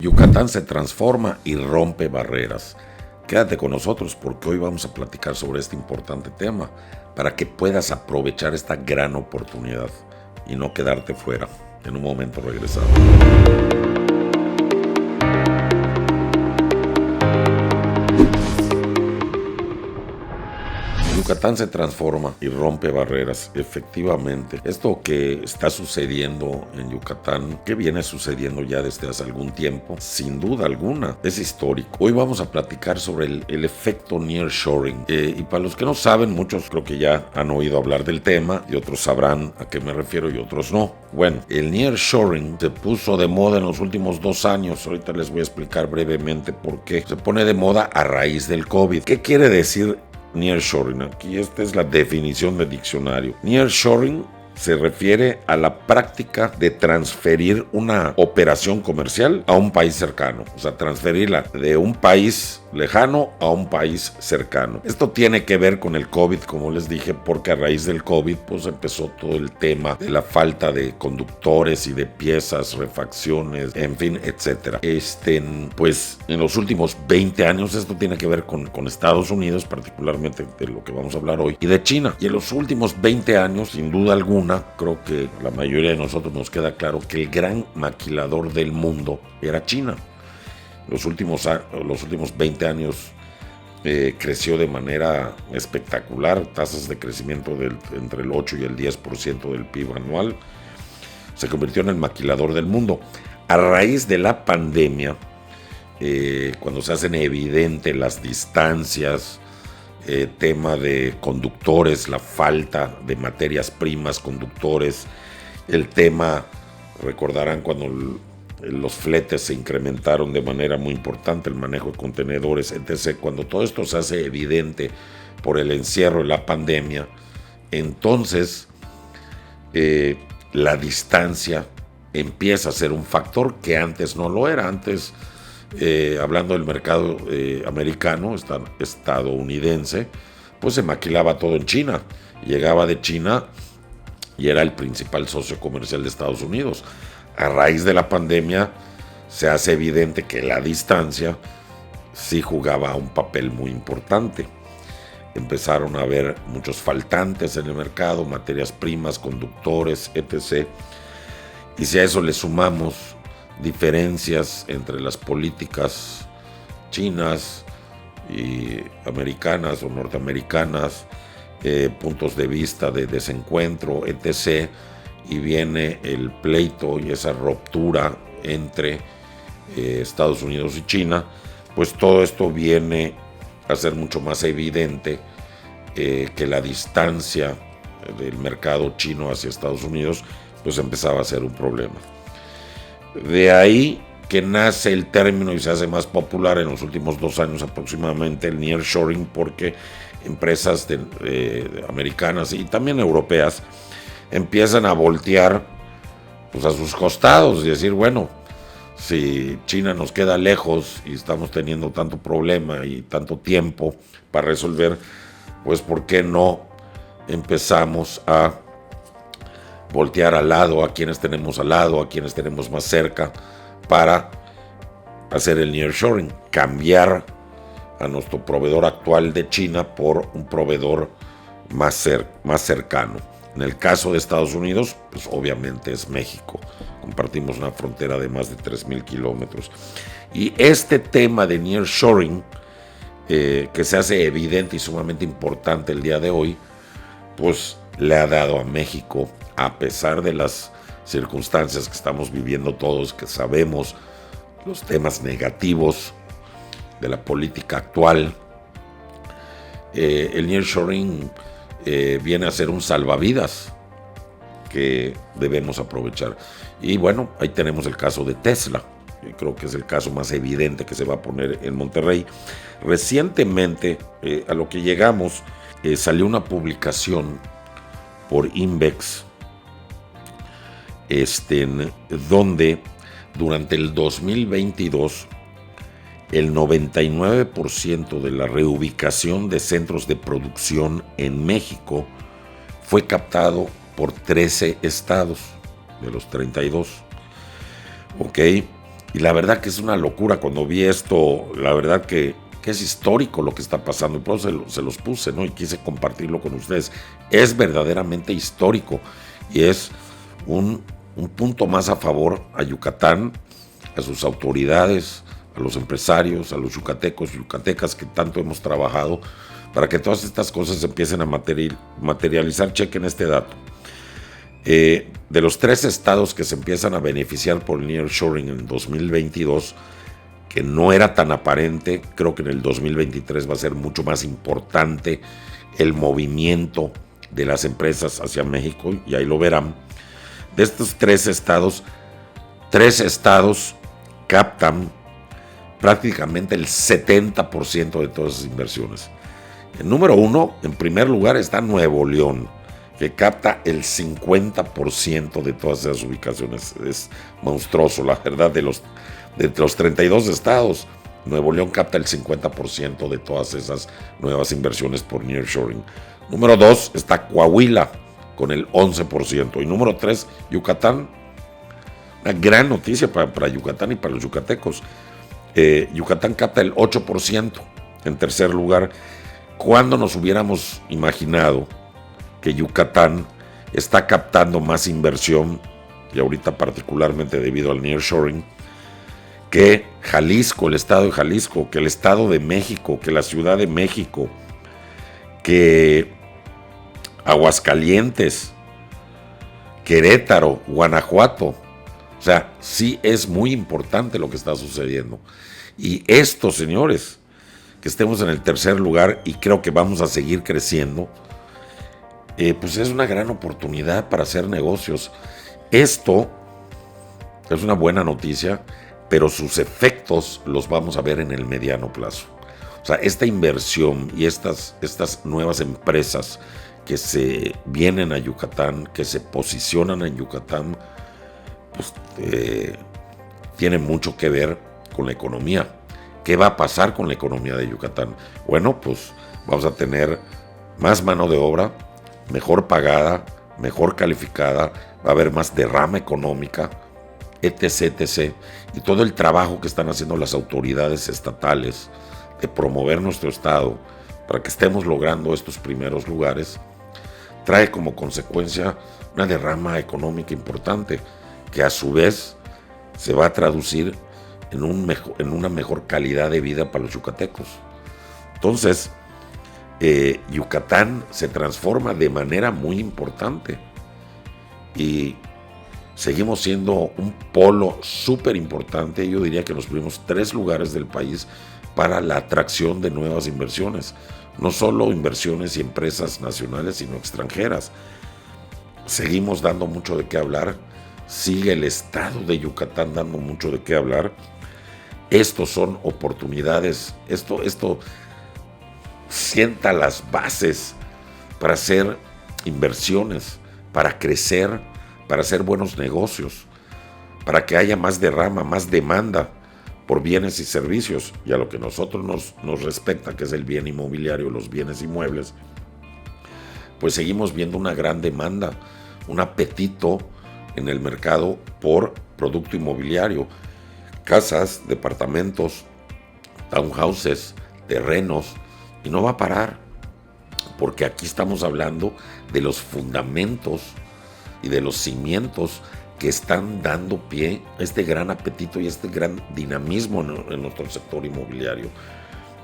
Yucatán se transforma y rompe barreras. Quédate con nosotros porque hoy vamos a platicar sobre este importante tema para que puedas aprovechar esta gran oportunidad y no quedarte fuera. En un momento regresamos. Yucatán se transforma y rompe barreras, efectivamente. Esto que está sucediendo en Yucatán, que viene sucediendo ya desde hace algún tiempo, sin duda alguna, es histórico. Hoy vamos a platicar sobre el efecto nearshoring. Y para los que no saben, muchos creo que ya han oído hablar del tema y otros sabrán a qué me refiero y otros no. Bueno, el nearshoring se puso de moda en los últimos 2 años. Ahorita les voy a explicar brevemente por qué. Se pone de moda a raíz del COVID. ¿Qué quiere decir nearshoring? Aquí esta es la definición del diccionario. Nearshoring se refiere a la práctica de transferir una operación comercial a un país cercano. O sea, transferirla de un país lejano a un país cercano. Esto tiene que ver con el COVID, como les dije, porque a raíz del COVID pues empezó todo el tema de la falta de conductores y de piezas, refacciones, en fin, etcétera. Pues en los últimos 20 años esto tiene que ver con Estados Unidos, particularmente de lo que vamos a hablar hoy, y de China. Y en los últimos 20 años, sin duda alguna, creo que la mayoría de nosotros nos queda claro que el gran maquilador del mundo era China. Los últimos 20 años creció de manera espectacular, tasas de crecimiento entre el 8 y el 10% del PIB anual. Se convirtió en el maquilador del mundo. A raíz de la pandemia, cuando se hacen evidente las distancias, tema de conductores, la falta de materias primas, conductores, el tema, recordarán cuando los fletes se incrementaron de manera muy importante, el manejo de contenedores, etc. Cuando todo esto se hace evidente por el encierro de la pandemia, entonces la distancia empieza a ser un factor que antes no lo era. Antes, hablando del mercado americano, estadounidense, pues se maquilaba todo en China. Llegaba de China y era el principal socio comercial de Estados Unidos. A raíz de la pandemia se hace evidente que la distancia sí jugaba un papel muy importante. Empezaron a haber muchos faltantes en el mercado, materias primas, conductores, etc. Y si a eso le sumamos diferencias entre las políticas chinas y americanas o norteamericanas, puntos de vista de desencuentro, etc., y viene el pleito y esa ruptura entre Estados Unidos y China, pues todo esto viene a ser mucho más evidente que la distancia del mercado chino hacia Estados Unidos pues empezaba a ser un problema. De ahí que nace el término y se hace más popular en los últimos 2 años aproximadamente el nearshoring, porque empresas americanas y también europeas empiezan a voltear pues a sus costados y decir, bueno, si China nos queda lejos y estamos teniendo tanto problema y tanto tiempo para resolver, pues ¿por qué no empezamos a voltear al lado, a quienes tenemos al lado, a quienes tenemos más cerca, para hacer el nearshoring, cambiar a nuestro proveedor actual de China por un proveedor más cercano? En el caso de Estados Unidos, pues obviamente es México. Compartimos una frontera de más de 3,000 kilómetros. Y este tema de nearshoring, que se hace evidente y sumamente importante el día de hoy, pues le ha dado a México, a pesar de las circunstancias que estamos viviendo todos, que sabemos los temas negativos de la política actual, el nearshoring viene a ser un salvavidas que debemos aprovechar. Y bueno, ahí tenemos el caso de Tesla. Creo que es el caso más evidente que se va a poner en Monterrey. Recientemente, a lo que llegamos, salió una publicación por Invex, donde durante el 2022 el 99% de la reubicación de centros de producción en México fue captado por 13 estados de los 32. ¿Ok? Y la verdad que es una locura cuando vi esto, la verdad que es histórico lo que está pasando, y por eso se los puse, ¿no? Y quise compartirlo con ustedes. Es verdaderamente histórico y es un punto más a favor a Yucatán, a sus autoridades, a los empresarios, a los yucatecos, yucatecas que tanto hemos trabajado para que todas estas cosas empiecen a materializar. Chequen este dato. De los 3 estados que se empiezan a beneficiar por el nearshoring en 2022, que no era tan aparente, creo que en el 2023 va a ser mucho más importante el movimiento de las empresas hacia México, y ahí lo verán. De estos 3 estados captan prácticamente el 70% de todas esas inversiones. El número 1, en primer lugar, está Nuevo León, que capta el 50% de todas esas ubicaciones. Es monstruoso, la verdad, de los 32 estados, Nuevo León capta el 50% de todas esas nuevas inversiones por nearshoring. Número 2 está Coahuila, con el 11%. Y número 3, Yucatán. Una gran noticia para Yucatán y para los yucatecos. Yucatán capta el 8%. En tercer lugar, ¿cuándo nos hubiéramos imaginado que Yucatán está captando más inversión, y ahorita particularmente debido al nearshoring, que Jalisco, el estado de Jalisco, que el estado de México, que la Ciudad de México, que Aguascalientes, Querétaro, Guanajuato? O sea, sí es muy importante lo que está sucediendo. Y esto, señores, que estemos en el tercer lugar y creo que vamos a seguir creciendo, pues es una gran oportunidad para hacer negocios. Esto es una buena noticia, pero sus efectos los vamos a ver en el mediano plazo. O sea, esta inversión y estas nuevas empresas que se vienen a Yucatán, que se posicionan en Yucatán, pues tienen mucho que ver con la economía. ¿Qué va a pasar con la economía de Yucatán? Bueno, pues vamos a tener más mano de obra, mejor pagada, mejor calificada, va a haber más derrama económica, etc., etc. Y todo el trabajo que están haciendo las autoridades estatales de promover nuestro estado para que estemos logrando estos primeros lugares, trae como consecuencia una derrama económica importante que a su vez se va a traducir en una mejor calidad de vida para los yucatecos. Entonces, Yucatán se transforma de manera muy importante y seguimos siendo un polo súper importante. Yo diría que en los primeros 3 lugares del país para la atracción de nuevas inversiones, no solo inversiones y empresas nacionales, sino extranjeras. Seguimos dando mucho de qué hablar, sigue el estado de Yucatán dando mucho de qué hablar. Estos son oportunidades, esto sienta las bases para hacer inversiones, para crecer, para hacer buenos negocios, para que haya más derrama, más demanda por bienes y servicios. Y a lo que nosotros nos respecta, que es el bien inmobiliario, los bienes inmuebles, pues seguimos viendo una gran demanda, un apetito en el mercado por producto inmobiliario, casas, departamentos, townhouses, terrenos, y no va a parar, porque aquí estamos hablando de los fundamentos y de los cimientos que están dando pie a este gran apetito y este gran dinamismo en nuestro sector inmobiliario.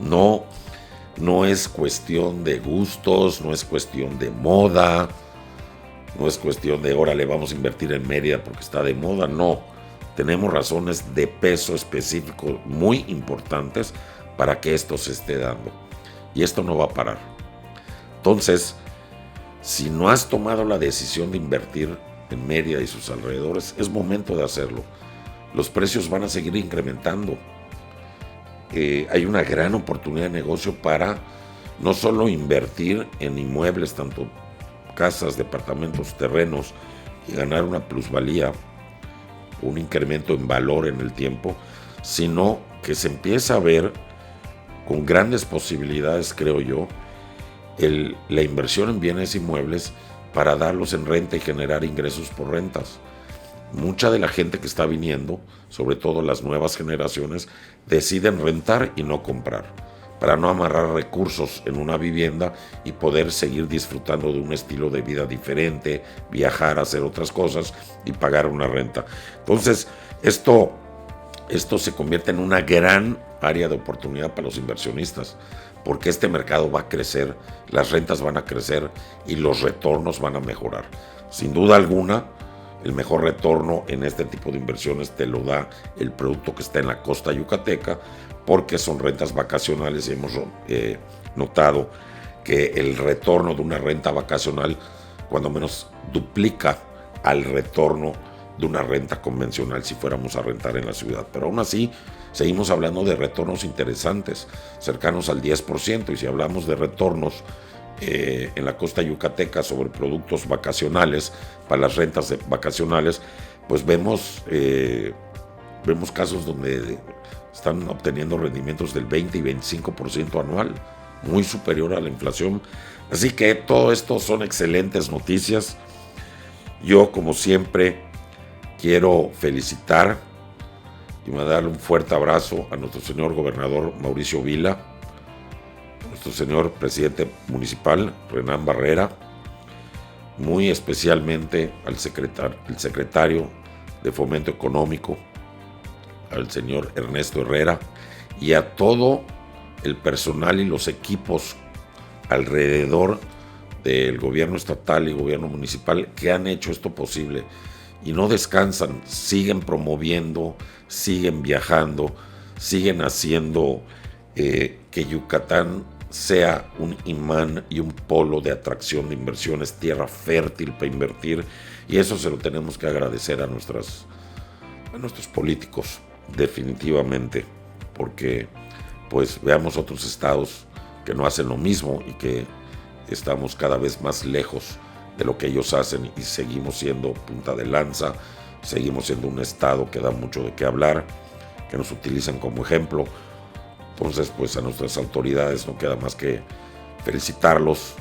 No es cuestión de gustos, no es cuestión de moda, no es cuestión de órale, vamos a invertir en Mérida porque está de moda. No, tenemos razones de peso específico muy importantes para que esto se esté dando. Y esto no va a parar. Entonces, si no has tomado la decisión de invertir en Mérida y sus alrededores, es momento de hacerlo. Los precios van a seguir incrementando. Hay una gran oportunidad de negocio para no solo invertir en inmuebles, tanto casas, departamentos, terrenos, y ganar una plusvalía, un incremento en valor en el tiempo, sino que se empieza a ver con grandes posibilidades, creo yo, la inversión en bienes inmuebles para darlos en renta y generar ingresos por rentas. mucha de la gente que está viniendo, sobre todo las nuevas generaciones, deciden rentar y no comprar, para no amarrar recursos en una vivienda y poder seguir disfrutando de un estilo de vida diferente, viajar, hacer otras cosas y pagar una renta. Entonces, esto se convierte en una gran área de oportunidad para los inversionistas, porque este mercado va a crecer, las rentas van a crecer y los retornos van a mejorar. Sin duda alguna, el mejor retorno en este tipo de inversiones te lo da el producto que está en la costa yucateca, porque son rentas vacacionales y hemos notado que el retorno de una renta vacacional cuando menos duplica al retorno de una renta convencional si fuéramos a rentar en la ciudad. Pero aún así, seguimos hablando de retornos interesantes, cercanos al 10%, y si hablamos de retornos en la costa yucateca sobre productos vacacionales, para las rentas vacacionales, pues vemos casos donde están obteniendo rendimientos del 20 y 25% anual, muy superior a la inflación. Así que todo esto son excelentes noticias. Yo, como siempre, quiero felicitar y darle un fuerte abrazo a nuestro señor gobernador Mauricio Vila, nuestro señor presidente municipal Renán Barrera, muy especialmente al secretario de Fomento Económico, al señor Ernesto Herrera, y a todo el personal y los equipos alrededor del gobierno estatal y gobierno municipal que han hecho esto posible y no descansan, siguen promoviendo, siguen viajando, siguen haciendo que Yucatán sea un imán y un polo de atracción de inversiones, tierra fértil para invertir, y eso se lo tenemos que agradecer a nuestros políticos, definitivamente, porque pues veamos otros estados que no hacen lo mismo y que estamos cada vez más lejos de lo que ellos hacen y seguimos siendo punta de lanza, seguimos siendo un estado que da mucho de qué hablar, que nos utilizan como ejemplo. Entonces, pues a nuestras autoridades no queda más que felicitarlos,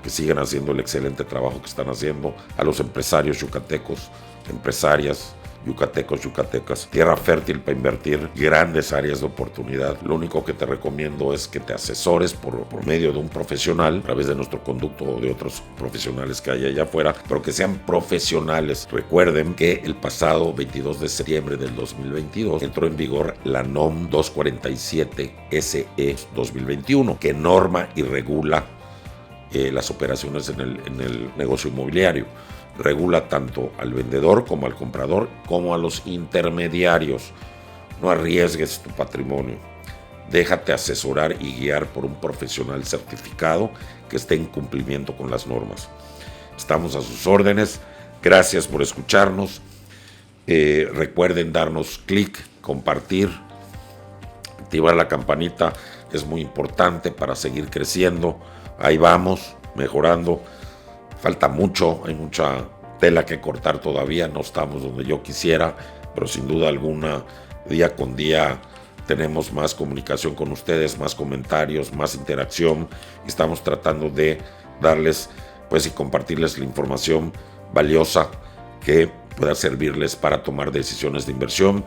que sigan haciendo el excelente trabajo que están haciendo, a los empresarios yucatecos, empresarias, yucatecas, tierra fértil para invertir, grandes áreas de oportunidad. Lo único que te recomiendo es que te asesores por medio de un profesional, a través de nuestro conducto o de otros profesionales que hay allá afuera, pero que sean profesionales. Recuerden que el pasado 22 de septiembre del 2022 entró en vigor la NOM 247 SE 2021, que norma y regula las operaciones en el negocio inmobiliario. Regula tanto al vendedor como al comprador, como a los intermediarios. No arriesgues tu patrimonio. Déjate asesorar y guiar por un profesional certificado que esté en cumplimiento con las normas. Estamos a sus órdenes. Gracias por escucharnos. Recuerden darnos clic, compartir, activar la campanita. Es muy importante para seguir creciendo. Ahí vamos, mejorando. Falta mucho, hay mucha tela que cortar todavía, no estamos donde yo quisiera, pero sin duda alguna, día con día tenemos más comunicación con ustedes, más comentarios, más interacción. Estamos tratando de darles, pues, y compartirles la información valiosa que pueda servirles para tomar decisiones de inversión.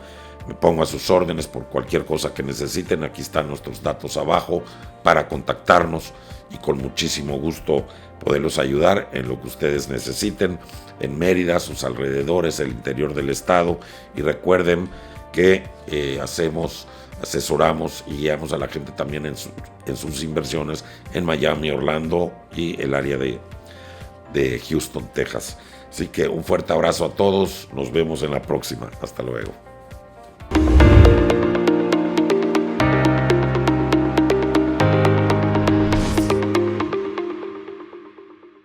Me pongo a sus órdenes por cualquier cosa que necesiten. Aquí están nuestros datos abajo para contactarnos y con muchísimo gusto poderlos ayudar en lo que ustedes necesiten en Mérida, sus alrededores, el interior del estado. Y recuerden que asesoramos y guiamos a la gente también en sus inversiones en Miami, Orlando y el área de Houston, Texas. Así que un fuerte abrazo a todos. Nos vemos en la próxima. Hasta luego.